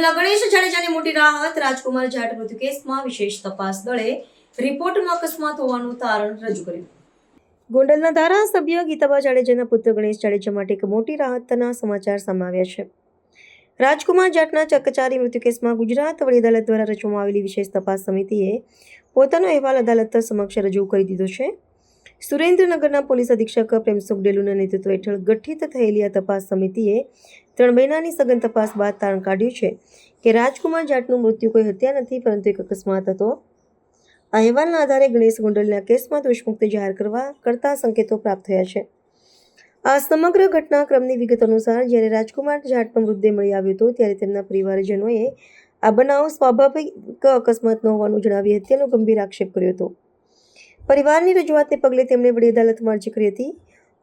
ગોંડલના ગણેશ જાડેજાની મોટી રાહત. રાજકુમાર જાટ મૃત્યુ કેસમાં વિશેષ તપાસ દળે રિપોર્ટમાં અકસ્માત હોવાનું તારણ રજૂ કર્યું. ગોંડલના ધારાસભ્ય ગીતાબા જાડેજાના પુત્ર ગણેશ જાડેજા માટે એક મોટી રાહતના સમાચાર સામે આવ્યા છે. રાજકુમાર જાટના ચકચારી મૃત્યુ કેસમાં ગુજરાત વડી અદાલત દ્વારા રચવામાં આવેલી વિશેષ તપાસ સમિતિએ પોતાનો અહેવાલ અદાલત સમક્ષ રજૂ કરી દીધો છે. સુરેન્દ્રનગરના પોલીસ અધિક્ષક પ્રેમસુખ ડેલુના નેતૃત્વ હેઠળ ગઠિત થયેલી આ તપાસ સમિતિએ 3 મહિનાની સઘન તપાસ બાદ તારણ કાઢ્યું છે કે રાજકુમાર જાટનું મૃત્યુ કોઈ હત્યા નથી, પરંતુ એક અકસ્માત હતો. આ અહેવાલના આધારે ગણેશ ગોંડલના કેસમાં દોષમુક્તિ જાહેર કરતા સંકેતો પ્રાપ્ત થયા છે. આ સમગ્ર ઘટનાક્રમની વિગત અનુસાર જ્યારે રાજકુમાર જાટનો મૃતદેહ મળી આવ્યો હતો ત્યારે તેમના પરિવારજનોએ આ બનાવ સ્વાભાવિક અકસ્માત ન હોવાનું જણાવી હત્યાનો ગંભીર આક્ષેપ કર્યો હતો. પરિવારની રજૂઆતને પગલે તેમણે વડી અદાલતમાં અરજી કરી હતી.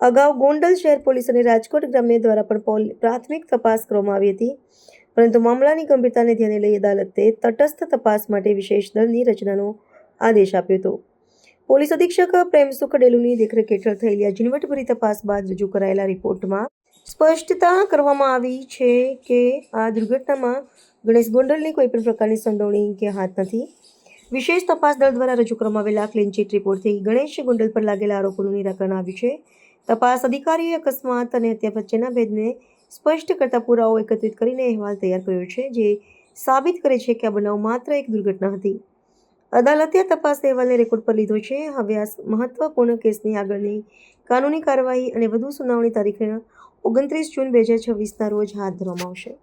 અગાઉ ગોંડલ શહેર પોલીસ અને રાજકોટ ગ્રામ્ય દ્વારા પણ પ્રાથમિક તપાસ કરવામાં આવી હતી, પરંતુ મામલાની ગંભીરતાને ધ્યાને લઈ અદાલતે તટસ્થ તપાસ માટે વિશેષ દળની રચનાનો આદેશ આપ્યો હતો. પોલીસ અધિક્ષક પ્રેમસુખ ડેલુની દેખરેખ હેઠળ થયેલી આ ઝીણવટભરી તપાસ બાદ રજૂ કરાયેલા રિપોર્ટમાં સ્પષ્ટતા કરવામાં આવી છે કે આ દુર્ઘટનામાં ગણેશ ગોંડલની કોઈપણ પ્રકારની સંડોવણી કે હાથ નથી. વિશેષ તપાસ દળ દ્વારા રજૂ કરવામાં આવેલા ક્લીન ચીટ રિપોર્ટથી ગણેશ ગોંડલ પર લાગેલા આરોપોનું નિરાકરણ આવ્યું છે. તપાસ અધિકારીઓએ અકસ્માત અને હત્યા વચ્ચેના ભેદને સ્પષ્ટ કરતા પુરાવાઓ એકત્રિત કરીને અહેવાલ તૈયાર કર્યો છે, જે સાબિત કરે છે કે આ બનાવ માત્ર એક દુર્ઘટના હતી. અદાલતે આ તપાસ અહેવાલને રેકોર્ડ પર લીધો છે. હવે આ મહત્વપૂર્ણ કેસની આગળની કાનૂની કાર્યવાહી અને વધુ સુનાવણી તારીખ 29 જૂન 2026ના રોજ હાથ ધરવામાં આવશે.